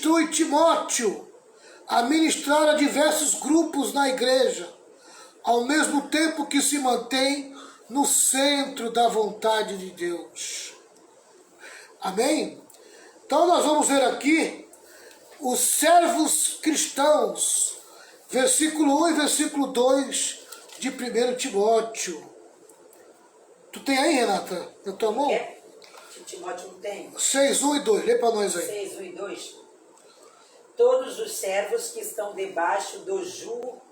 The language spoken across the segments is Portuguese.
instrui Timóteo a ministrar a diversos grupos na igreja, ao mesmo tempo que se mantém no centro da vontade de Deus. Amém? Então nós vamos ver aqui os servos cristãos, versículo 1 e versículo 2 de 1 Timóteo. Tu tem aí, Renata, na tua mão? Timóteo não tem. 6, 1 e 2, lê para nós aí. 6, 1 e 2. Todos os servos que estão debaixo do jugo,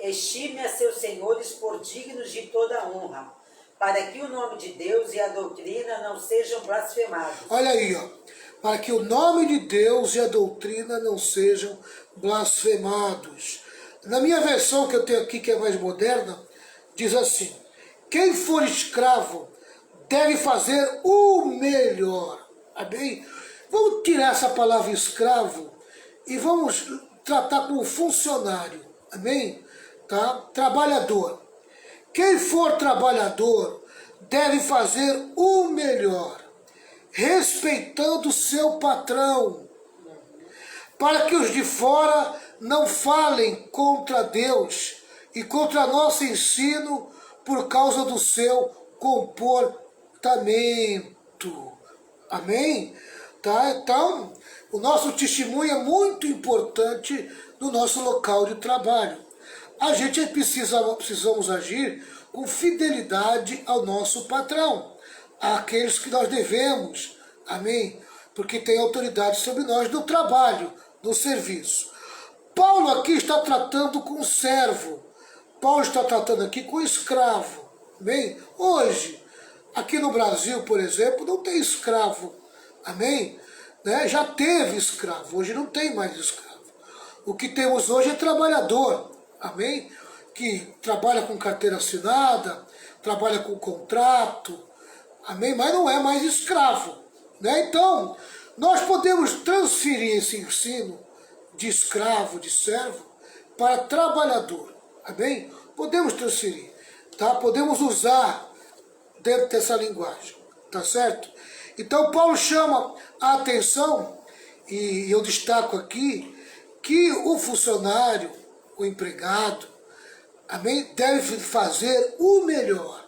estime a seus senhores por dignos de toda honra, para que o nome de Deus e a doutrina não sejam blasfemados. Olha aí, ó. Para que o nome de Deus e a doutrina não sejam blasfemados. Na minha versão que eu tenho aqui, que é mais moderna, diz assim: quem for escravo deve fazer o melhor. Amém? Vamos tirar essa palavra escravo e vamos tratar como funcionário. Amém? Tá? Trabalhador. Quem for trabalhador deve fazer o melhor, respeitando seu patrão, para que os de fora não falem contra Deus e contra nosso ensino por causa do seu comportamento. Amém? Tá? Então, o nosso testemunho é muito importante no nosso local de trabalho. A gente precisamos agir com fidelidade ao nosso patrão, àqueles que nós devemos, amém? Porque tem autoridade sobre nós no trabalho, no serviço. Paulo aqui está tratando com servo, Paulo está tratando aqui com escravo, amém? Hoje, aqui no Brasil, por exemplo, não tem escravo, amém? Né? Já teve escravo, hoje não tem mais escravo. O que temos hoje é trabalhador, amém? Que trabalha com carteira assinada, trabalha com contrato, amém? Mas não é mais escravo, né? Então, nós podemos transferir esse ensino de escravo, de servo, para trabalhador, amém? Podemos transferir, tá? Podemos usar dentro dessa linguagem, tá certo? Então, Paulo chama a atenção, e eu destaco aqui, que o funcionário, o empregado, amém, deve fazer o melhor,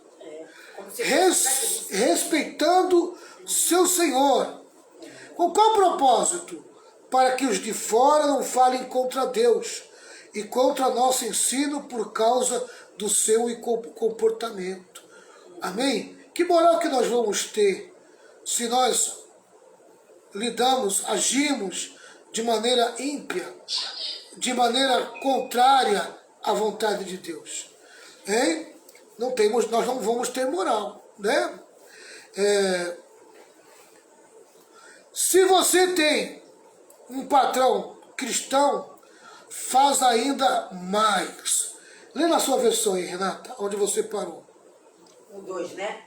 respeitando seu senhor. Com qual propósito? Para que os de fora não falem contra Deus e contra nosso ensino por causa do seu comportamento. Amém? Que moral que nós vamos ter se nós lidamos, agimos de maneira ímpia, de maneira contrária à vontade de Deus? Hein? Nós não vamos ter moral, né? Se você tem um patrão cristão, faz ainda mais. Lê na sua versão aí, Renata, onde você parou. O 2, né?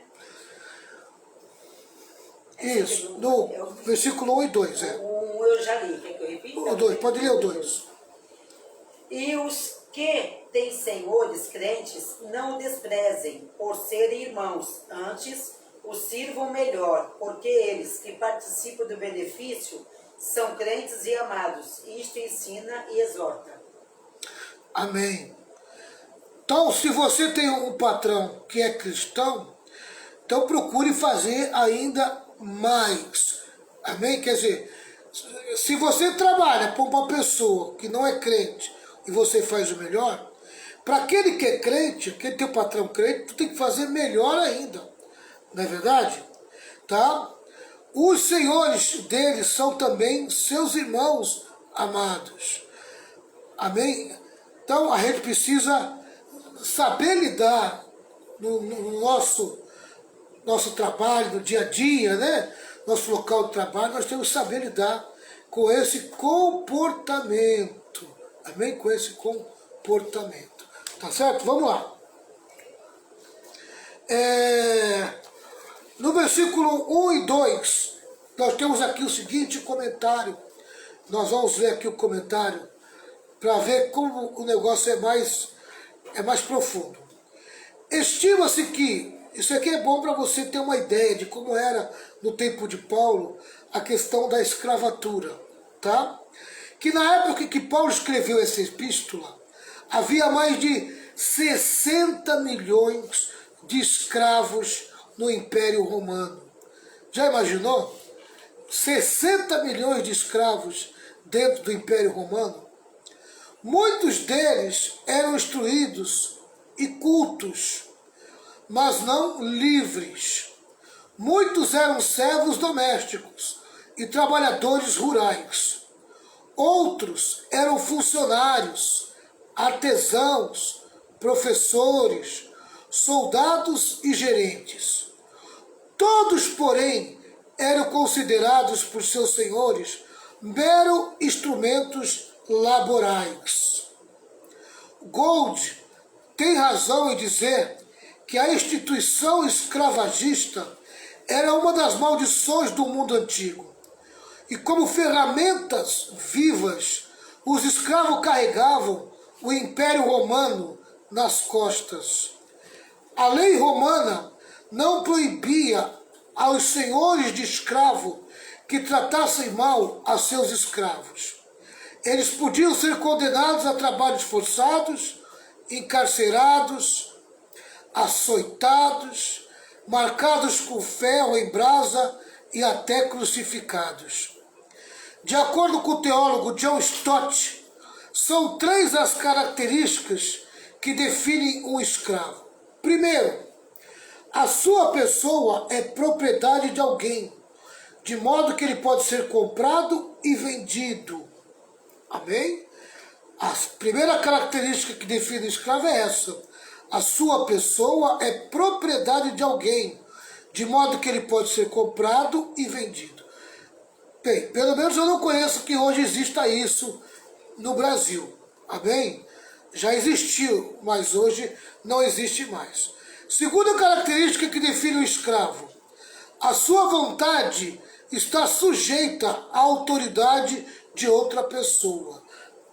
Isso, no versículo 1 e 2. O 1 eu já li, quer que eu repita? O 2, pode ler o 2. E os que têm senhores crentes não o desprezem por serem irmãos, antes os sirvam melhor, porque eles que participam do benefício são crentes e amados. Isto ensina e exorta. Amém. Então, se você tem um patrão que é cristão, então procure fazer ainda mais. Amém? Quer dizer, se você trabalha para uma pessoa que não é crente e você faz o melhor, para aquele que é crente, aquele teu patrão crente, tu tem que fazer melhor ainda. Não é verdade? Tá? Os senhores deles são também seus irmãos amados. Amém? Então a gente precisa saber lidar no nosso trabalho, no dia a dia, né? Nosso local de trabalho, nós temos que saber lidar com esse comportamento. Amém? Com esse comportamento. Tá certo? Vamos lá. No versículo 1 e 2, nós temos aqui o seguinte comentário. Nós vamos ver aqui o comentário para ver como o negócio é mais profundo. Estima-se que, isso aqui é bom para você ter uma ideia de como era no tempo de Paulo a questão da escravatura. tá? Que na época que Paulo escreveu essa epístola, havia mais de 60 milhões de escravos no Império Romano. Já imaginou? 60 milhões de escravos dentro do Império Romano? Muitos deles eram instruídos e cultos, mas não livres. Muitos eram servos domésticos e trabalhadores rurais. Outros eram funcionários, artesãos, professores, soldados e gerentes. Todos, porém, eram considerados por seus senhores mero instrumentos laborais. Gould tem razão em dizer que a instituição escravagista era uma das maldições do mundo antigo. E como ferramentas vivas, os escravos carregavam o Império Romano nas costas. A lei romana não proibia aos senhores de escravo que tratassem mal a seus escravos. Eles podiam ser condenados a trabalhos forçados, encarcerados, açoitados, marcados com ferro em brasa e até crucificados. De acordo com o teólogo John Stott, são 3 as características que definem um escravo. Primeiro, a sua pessoa é propriedade de alguém, de modo que ele pode ser comprado e vendido. Amém? A primeira característica que define o escravo é essa. A sua pessoa é propriedade de alguém, de modo que ele pode ser comprado e vendido. Bem, pelo menos eu não conheço que hoje exista isso no Brasil. Amém? Já existiu, mas hoje não existe mais. Segunda característica que define o escravo: a sua vontade está sujeita à autoridade de outra pessoa.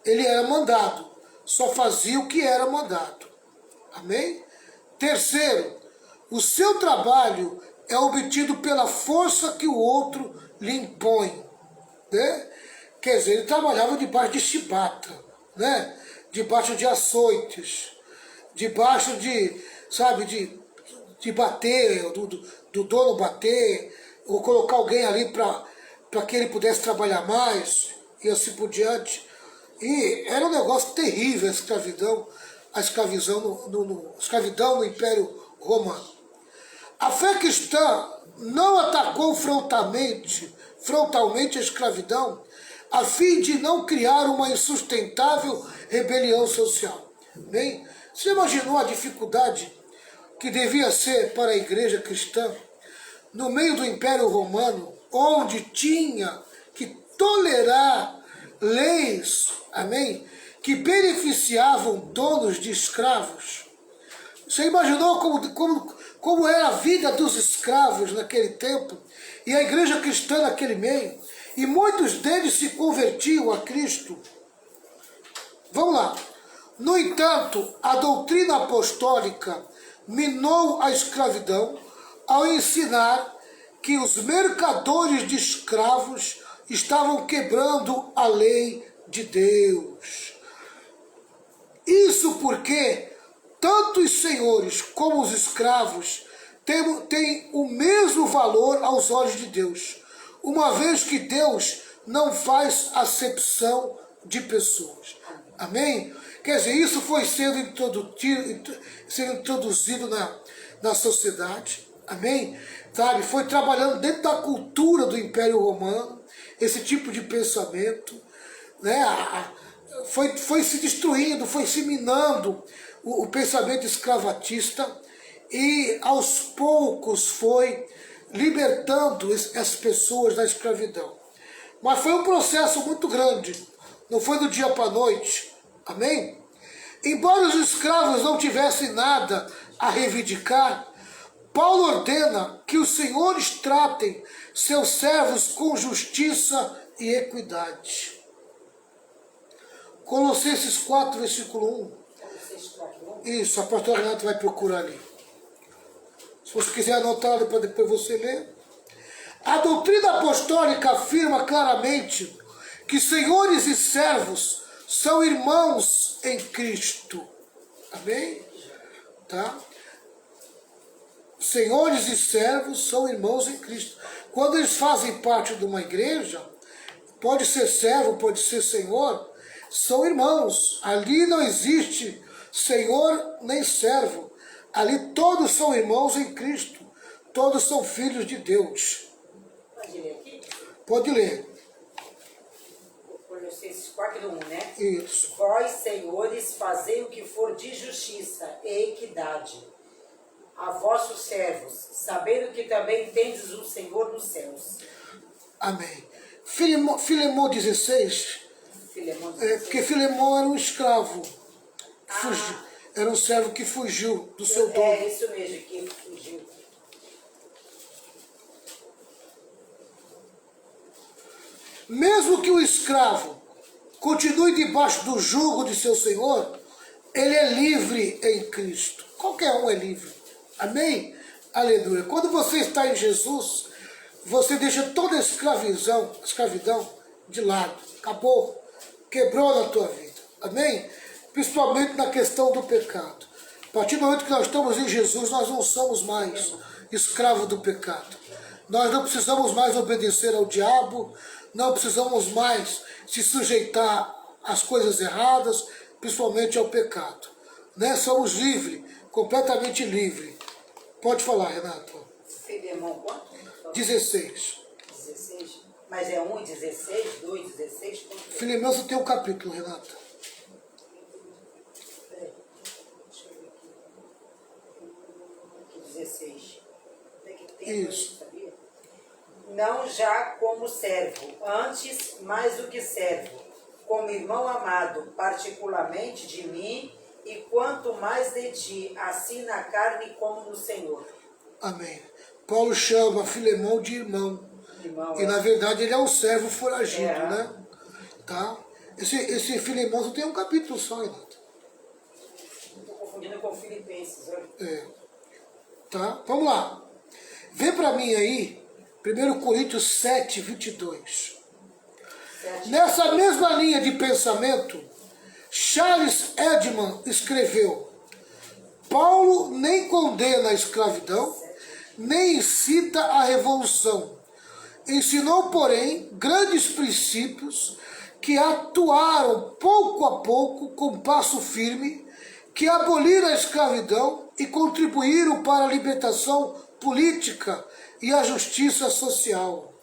Ele era mandado, só fazia o que era mandado. Amém? Terceiro, o seu trabalho é obtido pela força que o outro lhe impõe. Né? Quer dizer, ele trabalhava debaixo de chibata, né? Debaixo de açoites, debaixo de, sabe, de bater, do dono bater, ou colocar alguém ali para que ele pudesse trabalhar mais, e assim por diante. E era um negócio terrível a escravidão no Império Romano. A fé cristã não atacou frontalmente a escravidão a fim de não criar uma insustentável rebelião social. Bem, você imaginou a dificuldade que devia ser para a igreja cristã no meio do Império Romano, onde tinha que tolerar leis, amém, que beneficiavam donos de escravos? Você imaginou como era a vida dos escravos naquele tempo e a igreja cristã naquele meio? E muitos deles se convertiam a Cristo. Vamos lá. No entanto, a doutrina apostólica minou a escravidão ao ensinar que os mercadores de escravos estavam quebrando a lei de Deus. Isso porque tanto os senhores como os escravos têm o mesmo valor aos olhos de Deus, uma vez que Deus não faz acepção de pessoas. Amém? Quer dizer, isso foi sendo introduzido na sociedade. Amém? Sabe? Foi trabalhando dentro da cultura do Império Romano, esse tipo de pensamento, né? Foi se destruindo, foi se minando o pensamento escravatista e aos poucos foi libertando as pessoas da escravidão. Mas foi um processo muito grande, não foi do dia para a noite. Amém? Embora os escravos não tivessem nada a reivindicar, Paulo ordena que os senhores tratem seus servos com justiça e equidade. Colossenses 4, versículo 1. Isso, a pastora Renata vai procurar ali. Se você quiser anotar para depois você ler. A doutrina apostólica afirma claramente que senhores e servos são irmãos em Cristo. Amém? Tá? Senhores e servos são irmãos em Cristo. Quando eles fazem parte de uma igreja, pode ser servo, pode ser senhor, são irmãos. Ali não existe senhor nem servo. Ali todos são irmãos em Cristo. Todos são filhos de Deus. Pode ler aqui? Pode ler. Colossenses 4:1, né? Isso. Vós, senhores, fazei o que for de justiça e equidade a vossos servos, sabendo que também tendes o Senhor nos céus. Amém. Filemão 16, Filemão 16. porque Filemão era um escravo. Era um servo que fugiu do seu dono. É isso mesmo, que fugiu. Mesmo que o escravo continue debaixo do jugo de seu senhor, ele é livre em Cristo. Qualquer um é livre. Amém? Aleluia. Quando você está em Jesus, você deixa toda a escravidão de lado. Acabou. Quebrou na tua vida. Amém? Principalmente na questão do pecado. A partir do momento que nós estamos em Jesus, nós não somos mais escravos do pecado. Nós não precisamos mais obedecer ao diabo, não precisamos mais se sujeitar às coisas erradas, principalmente ao pecado. Né? Somos livres, completamente livres. Pode falar, Renato. Filemão quanto? 16. 16. Mas é 1:16, 2:16? Filemão só tem um capítulo, Renato. Deixa eu ver aqui. 16. Até que tem Isso. sabia? Não já como servo, antes mais do que servo, como irmão amado, particularmente de mim, e quanto mais de ti, assim na carne como no Senhor. Amém. Paulo chama Filemão de irmão. Irmão, E na verdade ele é um servo foragido, É. né? Tá? Esse Filemão só tem um capítulo só, Renato. estou confundindo com Filipenses. Olha. É. Tá? Vamos lá. Vê para mim aí, 1 Coríntios 7, 22. 7. Nessa mesma linha de pensamento, Charles Edman escreveu: Paulo nem condena a escravidão, nem incita a revolução. Ensinou, porém, grandes princípios que atuaram pouco a pouco com passo firme, que aboliram a escravidão e contribuíram para a libertação política e a justiça social.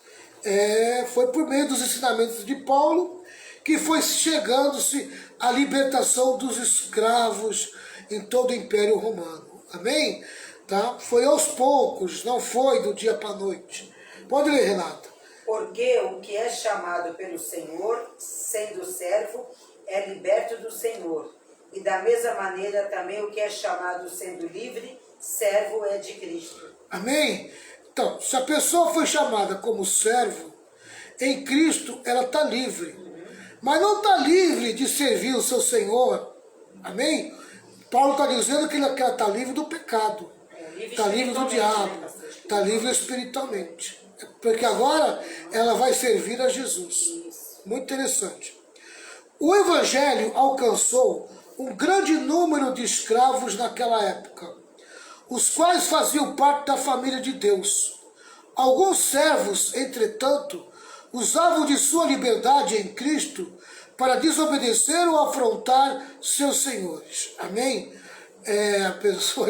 Foi por meio dos ensinamentos de Paulo que foi chegando-se a libertação dos escravos em todo o Império Romano. Amém? Tá? Foi aos poucos, não foi do dia para a noite. Pode ler, Renata. Porque o que é chamado pelo Senhor, sendo servo, é liberto do Senhor. E da mesma maneira também o que é chamado sendo livre, servo é de Cristo. Amém? Então, se a pessoa foi chamada como servo, em Cristo ela está livre. Mas não está livre de servir o seu Senhor. Amém? Paulo está dizendo que ela está livre do pecado. Está livre do diabo. Está livre espiritualmente. Porque agora ela vai servir a Jesus. Muito interessante. O Evangelho alcançou um grande número de escravos naquela época, os quais faziam parte da família de Deus. Alguns servos, entretanto, usavam de sua liberdade em Cristo para desobedecer ou afrontar seus senhores. Amém? A pessoa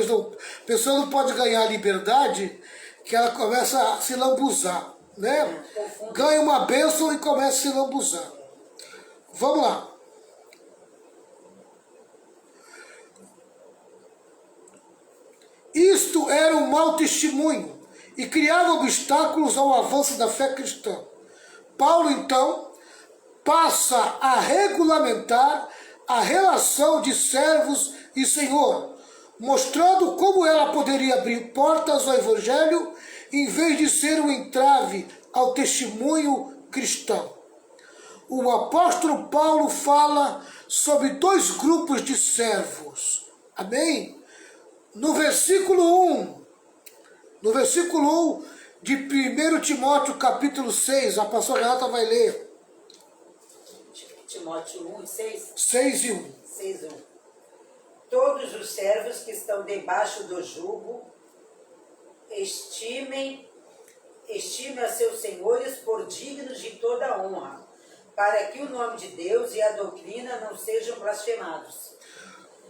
não pode ganhar liberdade que ela começa a se lambuzar, né? Ganha uma bênção e começa a se lambuzar. Vamos lá. Isto era um mau testemunho e criava obstáculos ao avanço da fé cristã. Paulo, então, passa a regulamentar a relação de servos e senhor, mostrando como ela poderia abrir portas ao Evangelho em vez de ser um entrave ao testemunho cristão. O apóstolo Paulo fala sobre dois grupos de servos. Amém? No versículo 1 de 1 Timóteo capítulo 6, a pastora Renata vai ler. Timóteo 1, 6. 6 e 1. 6, 1. Todos os servos que estão debaixo do jugo estimem a seus senhores por dignos de toda honra, para que o nome de Deus e a doutrina não sejam blasfemados.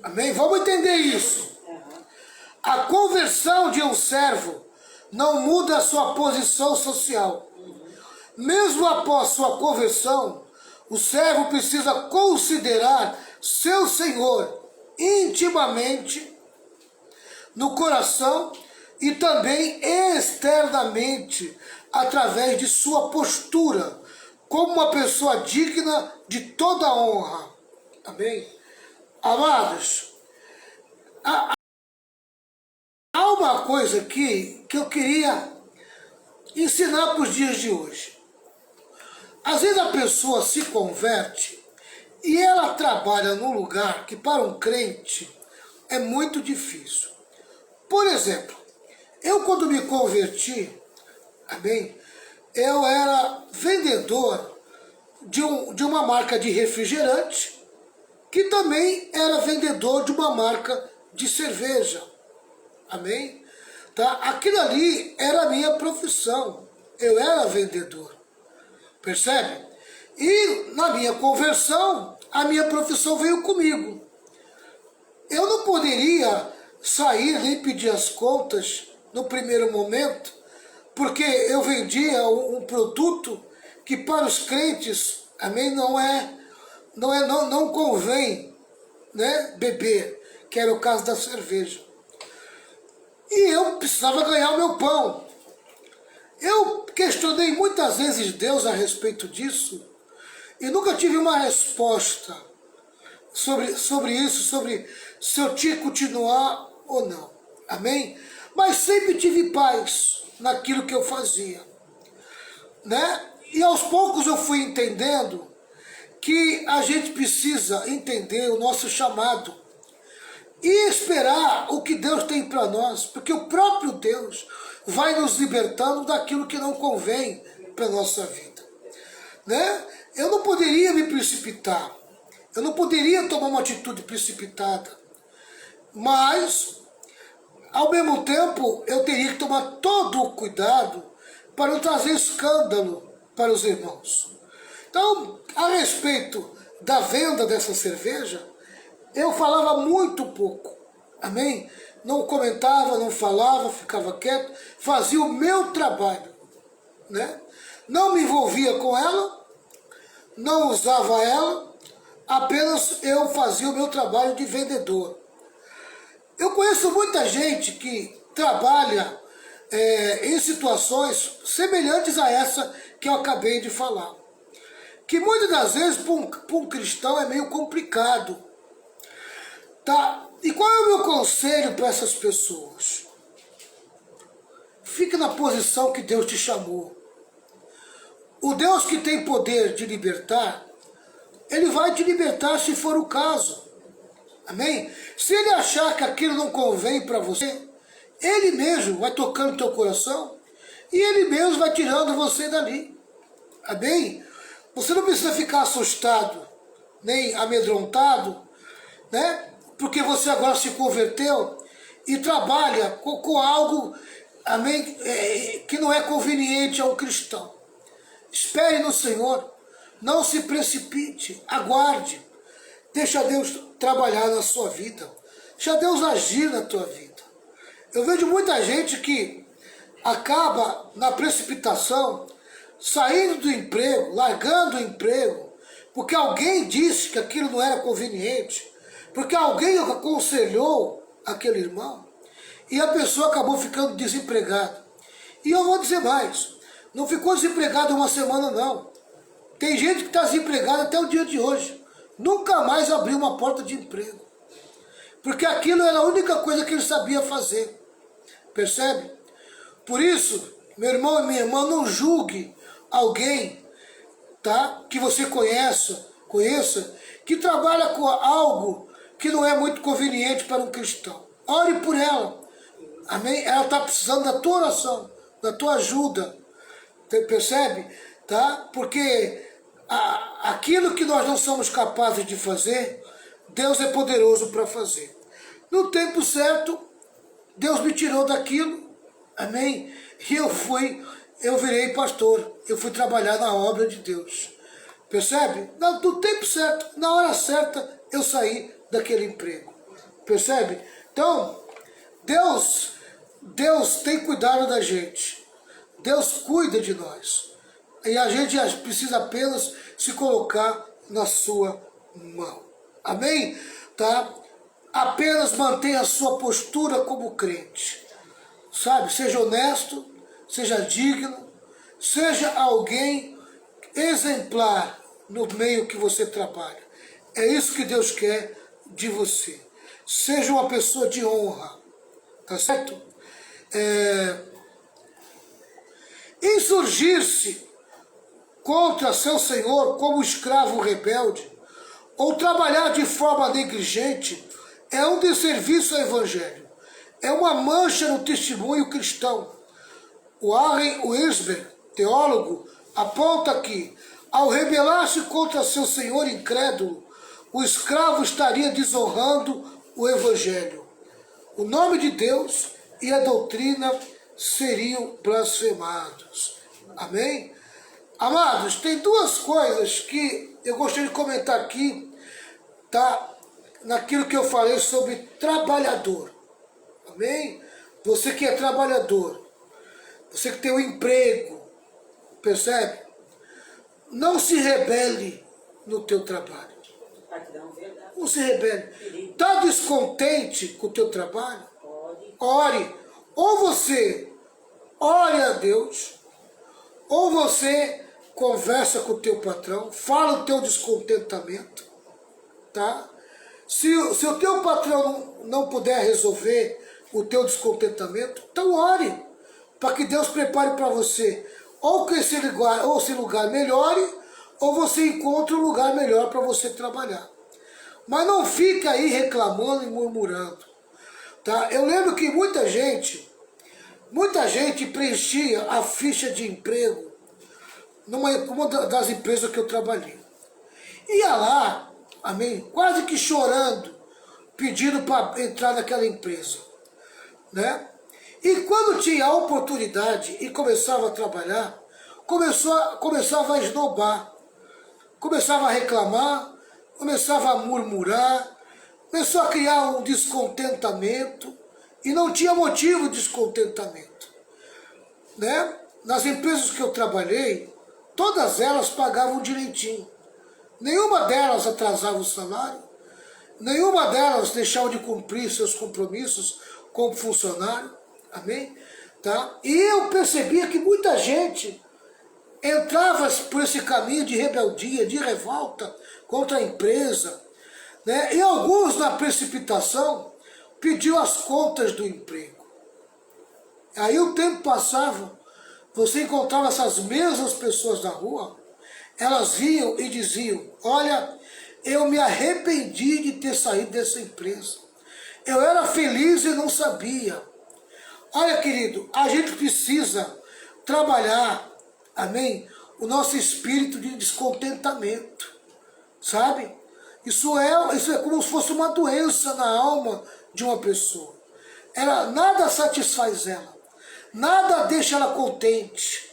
Amém? Vamos entender isso. Uhum. A conversão de um servo não muda a sua posição social. Mesmo após sua conversão, o servo precisa considerar seu senhor intimamente no coração e também externamente através de sua postura como uma pessoa digna de toda honra. Amém? Amados, há uma coisa aqui que eu queria ensinar para os dias de hoje. Às vezes a pessoa se converte e ela trabalha num lugar que para um crente é muito difícil. Por exemplo, eu quando me converti, amém, eu era vendedor de uma marca de refrigerante, que também era vendedor de uma marca de cerveja. Amém? Tá? Aquilo ali era a minha profissão. Eu era vendedor. Percebe? E na minha conversão, a minha profissão veio comigo. Eu não poderia sair nem pedir as contas no primeiro momento, porque eu vendia um produto que para os crentes, amém, não convém, né, beber, que era o caso da cerveja. E eu precisava ganhar o meu pão. Eu questionei muitas vezes Deus a respeito disso e nunca tive uma resposta sobre isso, sobre se eu tinha que continuar ou não. Amém? Mas sempre tive paz naquilo que eu fazia, né? E aos poucos eu fui entendendo que a gente precisa entender o nosso chamado e esperar o que Deus tem para nós, porque o próprio Deus vai nos libertando daquilo que não convém para a nossa vida, né? Eu não poderia me precipitar, eu não poderia tomar uma atitude precipitada, mas ao mesmo tempo eu teria que tomar todo o cuidado para não trazer escândalo para os irmãos. Então, a respeito da venda dessa cerveja, eu falava muito pouco, amém? Não comentava, não falava, ficava quieto, fazia o meu trabalho, né? Não me envolvia com ela, não usava ela, apenas eu fazia o meu trabalho de vendedor. Eu conheço muita gente que trabalha em situações semelhantes a essa que eu acabei de falar, que muitas das vezes para um cristão é meio complicado, tá? E qual é o meu conselho para essas pessoas? Fique na posição que Deus te chamou. O Deus que tem poder de libertar, Ele vai te libertar se for o caso. Amém? Se Ele achar que aquilo não convém para você, Ele mesmo vai tocando o teu coração e Ele mesmo vai tirando você dali. Amém? Você não precisa ficar assustado, nem amedrontado, né? Porque você agora se converteu e trabalha com algo, amém, que não é conveniente ao cristão. Espere no Senhor, não se precipite, aguarde, deixa Deus trabalhar na sua vida, deixa Deus agir na tua vida. Eu vejo muita gente que acaba na precipitação, saindo do emprego, largando o emprego, porque alguém disse que aquilo não era conveniente, porque alguém aconselhou aquele irmão, e a pessoa acabou ficando desempregada. E eu vou dizer mais, não ficou desempregado uma semana não. Tem gente que está desempregada até o dia de hoje, nunca mais abriu uma porta de emprego, porque aquilo era a única coisa que ele sabia fazer. Percebe? Por isso, meu irmão e minha irmã, não julgue alguém, tá, que você conheça, que trabalha com algo que não é muito conveniente para um cristão. Ore por ela, amém? Ela está precisando da tua oração, da tua ajuda, percebe? Tá? Porque aquilo que nós não somos capazes de fazer, Deus é poderoso para fazer. No tempo certo, Deus me tirou daquilo, amém? E eu virei pastor, eu fui trabalhar na obra de Deus. Percebe? No tempo certo, na hora certa, eu saí daquele emprego. Percebe? Então, Deus tem cuidado da gente. Deus cuida de nós. E a gente precisa apenas se colocar na sua mão. Amém? Tá? Apenas mantenha a sua postura como crente. Sabe? Seja honesto, seja digno, seja alguém exemplar no meio que você trabalha. É isso que Deus quer de você. Seja uma pessoa de honra. Tá certo? Insurgir-se contra seu senhor como escravo rebelde, ou trabalhar de forma negligente, é um desserviço ao evangelho. É uma mancha no testemunho cristão. O Warren Wiersbe, teólogo, aponta que, ao rebelar-se contra seu senhor incrédulo, o escravo estaria desonrando o evangelho. O nome de Deus e a doutrina seriam blasfemados. Amém? Amados, tem duas coisas que eu gostaria de comentar aqui, tá? Naquilo que eu falei sobre trabalhador. Amém? Você que é trabalhador, você que tem um emprego, percebe? Não se rebele no teu trabalho. Não se rebele. Está descontente com o teu trabalho? Ore. Ou você ore a Deus, ou você conversa com o teu patrão, fala o teu descontentamento, tá? Se o teu patrão não puder resolver o teu descontentamento, então ore, para que Deus prepare para você, ou que esse lugar melhore, ou você encontre um lugar melhor para você trabalhar. Mas não fica aí reclamando e murmurando, tá? Eu lembro que muita gente preenchia a ficha de emprego numa das empresas que eu trabalhei. Ia lá, amém, quase que chorando, pedindo para entrar naquela empresa, né? E quando tinha a oportunidade e começava a trabalhar, começava a esnobar, começava a reclamar, começava a murmurar, começou a criar um descontentamento, e não tinha motivo de descontentamento, né? Nas empresas que eu trabalhei, todas elas pagavam direitinho. Nenhuma delas atrasava o salário, nenhuma delas deixava de cumprir seus compromissos como funcionário, amém? Tá? E eu percebia que muita gente entrava por esse caminho de rebeldia, de revolta contra a empresa, né? E alguns, na precipitação, pediu as contas do emprego. Aí o tempo passava, você encontrava essas mesmas pessoas na rua, elas vinham e diziam: olha, eu me arrependi de ter saído dessa empresa. Eu era feliz e não sabia. Olha, querido, a gente precisa trabalhar, amém, o nosso espírito de descontentamento, sabe? Isso é como se fosse uma doença na alma de uma pessoa. Nada satisfaz ela, nada deixa ela contente.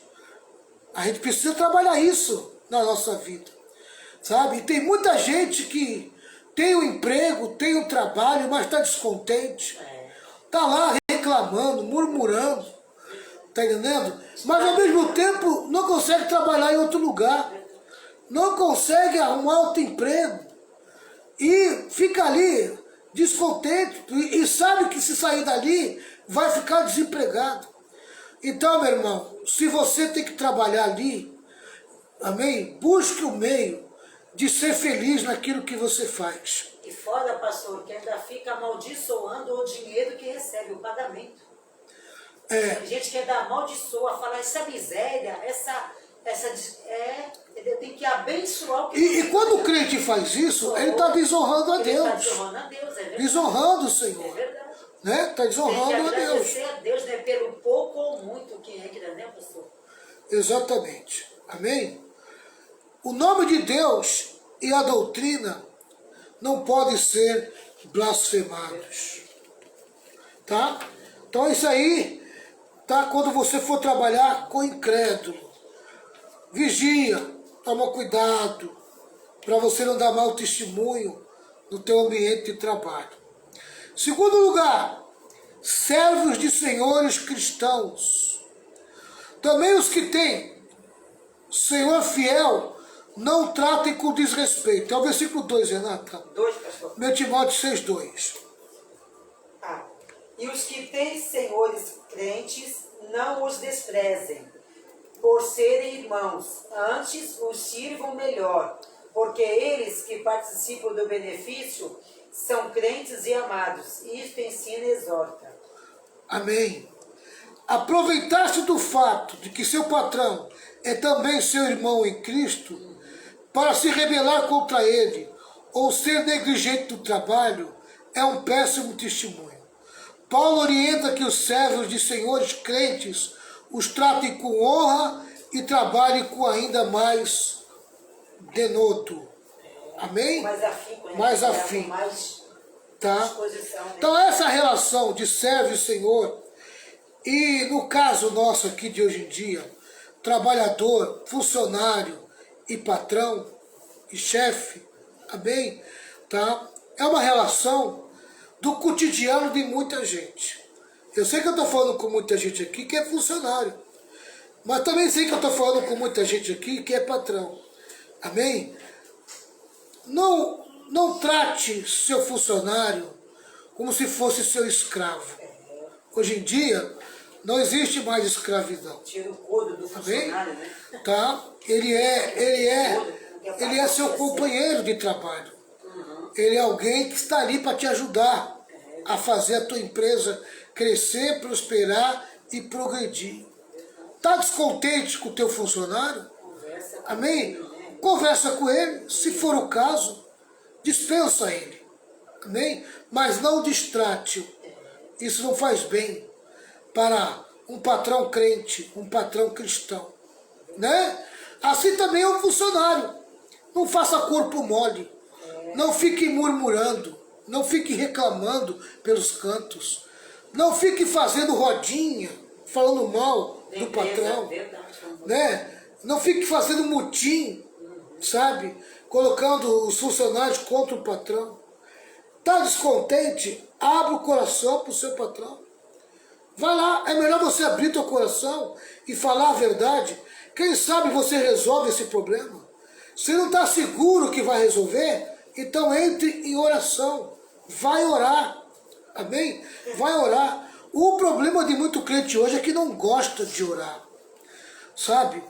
A gente precisa trabalhar isso na nossa vida, sabe? E tem muita gente que tem um emprego, tem um trabalho, mas está descontente. Está lá reclamando, murmurando, tá entendendo? Mas ao mesmo tempo não consegue trabalhar em outro lugar, não consegue arrumar outro emprego e fica ali descontente e sabe que se sair dali vai ficar desempregado. Então, meu irmão, se você tem que trabalhar ali, amém? Busque o meio de ser feliz naquilo que você faz. E fora, pastor, que ainda fica amaldiçoando o dinheiro que recebe, o pagamento. Tem gente que ainda amaldiçoa, fala essa miséria, entendeu? Tem que abençoar o que E quando o crente faz isso, ele está desonrando a Deus. Ele está desonrando a Deus, é verdade. Desonrando o Senhor. É verdade. Né? Está desonrando a Deus. Tem que agradecer a Deus, né? Pelo pouco ou muito que entra, né, pastor? Exatamente. Amém? O nome de Deus e a doutrina não podem ser blasfemados. Tá? Então isso aí, tá? Quando você for trabalhar com incrédulo, vigia, toma cuidado, para você não dar mau testemunho no teu ambiente de trabalho. Segundo lugar, servos de senhores cristãos. Também os que têm senhor fiel, não tratem com desrespeito. É o versículo 2, Renata. 2, pastor. 1 Timóteo 6,2. E os que têm senhores crentes, não os desprezem, por serem irmãos, antes os sirvam melhor, porque eles que participam do benefício são crentes e amados. Isto ensina e exorta. Amém. Aproveitar-se do fato de que seu patrão é também seu irmão em Cristo, para se rebelar contra ele, ou ser negligente do trabalho, é um péssimo testemunho. Paulo orienta que os servos de senhores crentes os tratem com honra e trabalhem com ainda mais denodo. Amém? Mais afinco, né? Mais afinco. Mais tá? disposição, né? Então essa relação de servo e senhor, e no caso nosso aqui de hoje em dia, trabalhador, funcionário e patrão e chefe, amém? Tá? É uma relação do cotidiano de muita gente. Eu sei que eu estou falando com muita gente aqui que é funcionário, mas também sei que eu estou falando com muita gente aqui que é patrão. Amém? Não trate seu funcionário como se fosse seu escravo. Hoje em dia, não existe mais escravidão. Tira o couro do funcionário, né? Tá? Ele é seu companheiro de trabalho. Ele é alguém que está ali para te ajudar a fazer a tua empresa crescer, prosperar e progredir. Está descontente com o teu funcionário? Amém? Conversa com ele, se for o caso, dispensa ele. Amém? Mas não distrate-o. Isso não faz bem para um patrão crente, um patrão cristão. Né? Assim também é um funcionário. Não faça corpo mole. Não fique murmurando. Não fique reclamando pelos cantos. Não fique fazendo rodinha, falando mal do patrão. Né? Não fique fazendo mutim, sabe? Colocando os funcionários contra o patrão. Está descontente? Abra o coração para o seu patrão. Vai lá, é melhor você abrir teu coração e falar a verdade. Quem sabe você resolve esse problema. Se não está seguro que vai resolver, então entre em oração. Vai orar. Amém? Vai orar. O problema de muito crente hoje é que não gosta de orar. Sabe?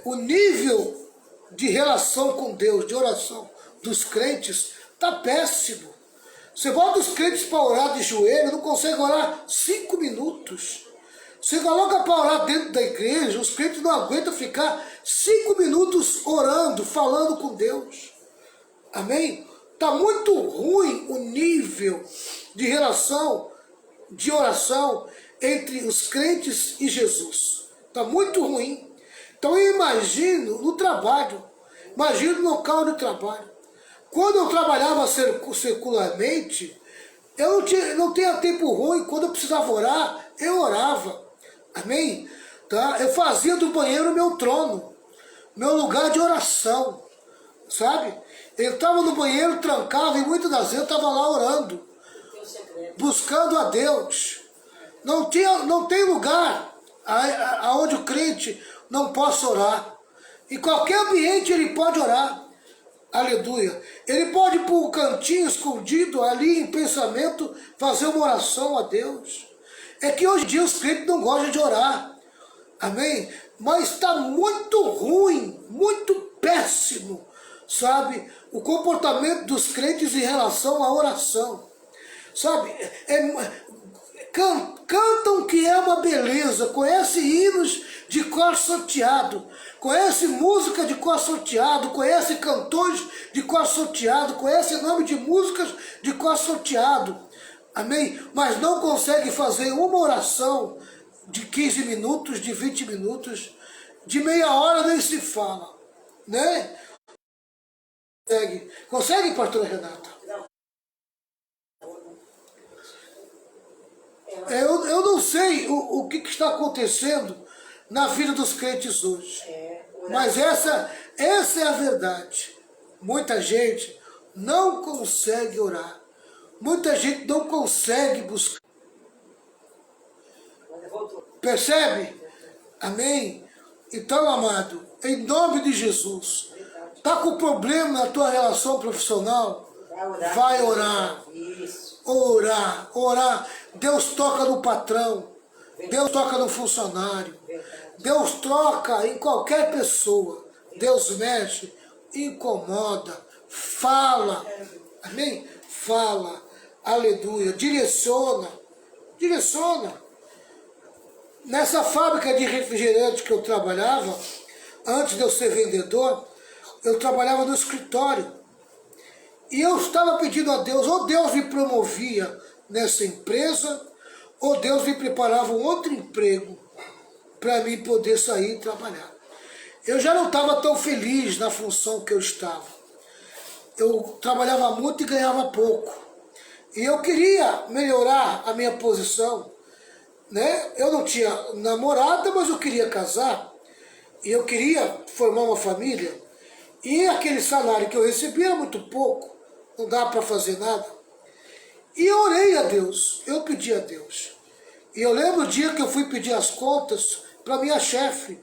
O nível de relação com Deus, de oração dos crentes, está péssimo. Você bota os crentes para orar de joelho, não consegue orar 5 minutos. Você coloca para orar dentro da igreja, os crentes não aguentam ficar 5 minutos orando, falando com Deus. Amém? Está muito ruim o nível de relação, de oração entre os crentes e Jesus. Está muito ruim. Então eu imagino no trabalho, imagino no local de trabalho. Quando eu trabalhava secularmente, eu não tinha tempo ruim. Quando eu precisava orar, eu orava. Amém? Tá? Eu fazia do banheiro meu trono, meu lugar de oração. Sabe? Eu estava no banheiro, trancava, e muitas das vezes eu estava lá orando, buscando a Deus. Não tem lugar aonde o crente não possa orar. Em qualquer ambiente ele pode orar. Aleluia. Ele pode ir para um cantinho escondido, ali em pensamento, fazer uma oração a Deus. É que hoje em dia os crentes não gostam de orar. Amém? Mas está muito ruim, muito péssimo, sabe? O comportamento dos crentes em relação à oração. Sabe? Cantam que é uma beleza, conhece hinos de cor salteado, conhece música de cor salteado, conhece cantores de cor salteado, conhece nome de músicas de cor salteado, amém? Mas não consegue fazer uma oração de 15 minutos, de 20 minutos, de meia hora nem se fala, né? Consegue, pastora Renata? Eu não sei o que está acontecendo na vida dos crentes hoje. Mas essa é a verdade. Muita gente não consegue orar. Muita gente não consegue buscar. Percebe? Amém? Então, amado, em nome de Jesus, está com problema na tua relação profissional? Vai orar. Orar, orar. Deus toca no patrão. Deus toca no funcionário. Deus toca em qualquer pessoa. Deus mexe, incomoda, fala. Amém? Fala. Aleluia. Direciona. Direciona. Nessa fábrica de refrigerante que eu trabalhava, antes de eu ser vendedor, eu trabalhava no escritório. E eu estava pedindo a Deus, ou Deus me promovia nessa empresa, ou Deus me preparava um outro emprego para mim poder sair e trabalhar. Eu já não estava tão feliz na função que eu estava. Eu trabalhava muito e ganhava pouco. E eu queria melhorar a minha posição, né? Eu não tinha namorada, mas eu queria casar. E eu queria formar uma família. E aquele salário que eu recebia era muito pouco. Não dava para fazer nada. E eu orei a Deus. Eu pedi a Deus. E eu lembro o dia que eu fui pedir as contas para minha chefe.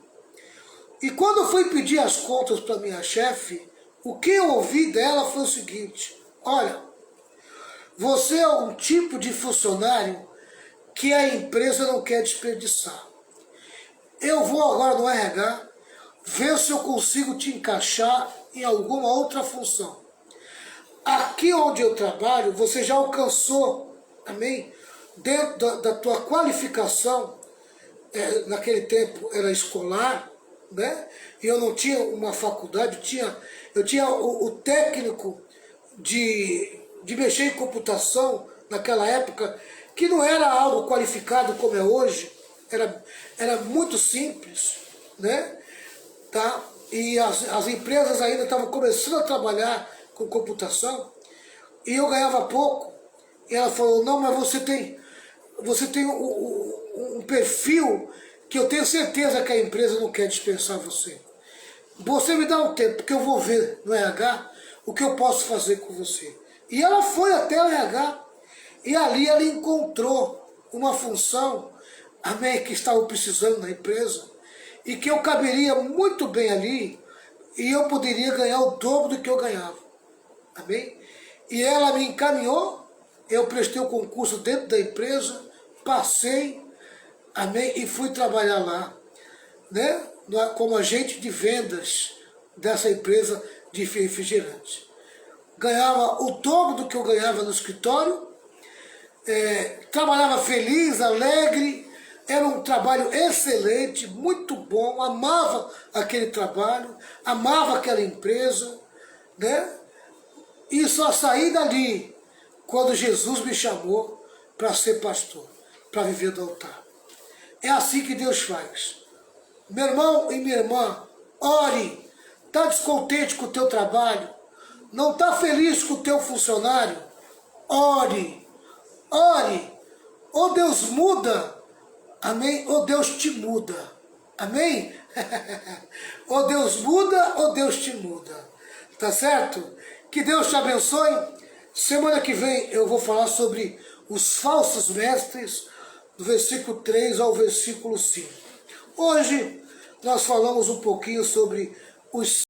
E quando eu fui pedir as contas para minha chefe, o que eu ouvi dela foi o seguinte: olha, você é um tipo de funcionário que a empresa não quer desperdiçar. Eu vou agora no RH ver se eu consigo te encaixar em alguma outra função. Aqui onde eu trabalho, você já alcançou, amém? Dentro da tua qualificação, naquele tempo era escolar, né? E eu não tinha uma faculdade, eu tinha o técnico de mexer em computação naquela época, que não era algo qualificado como é hoje, era muito simples, né? Tá? E as empresas ainda estavam começando a trabalhar com computação, e eu ganhava pouco. E ela falou: não, mas você tem um perfil que eu tenho certeza que a empresa não quer dispensar você. Você me dá um tempo, porque eu vou ver no RH o que eu posso fazer com você. E ela foi até o RH, e ali ela encontrou uma função, amém, que estava precisando na empresa, e que eu caberia muito bem ali, e eu poderia ganhar o dobro do que eu ganhava. Amém? E ela me encaminhou, eu prestei o concurso dentro da empresa, passei, amém, e fui trabalhar lá, né, como agente de vendas dessa empresa de refrigerante. Ganhava o dobro do que eu ganhava no escritório, trabalhava feliz, alegre, era um trabalho excelente, muito bom, amava aquele trabalho, amava aquela empresa, né? E só saí dali quando Jesus me chamou para ser pastor, para viver do altar. É assim que Deus faz. Meu irmão e minha irmã, ore. Está descontente com o teu trabalho? Não está feliz com o teu funcionário? Ore. Ore. Ou Deus muda, amém? Ou Deus te muda. Amém? Ou Deus muda, ou Deus te muda. Tá certo? Que Deus te abençoe. Semana que vem eu vou falar sobre os falsos mestres, do versículo 3 ao versículo 5. Hoje nós falamos um pouquinho sobre os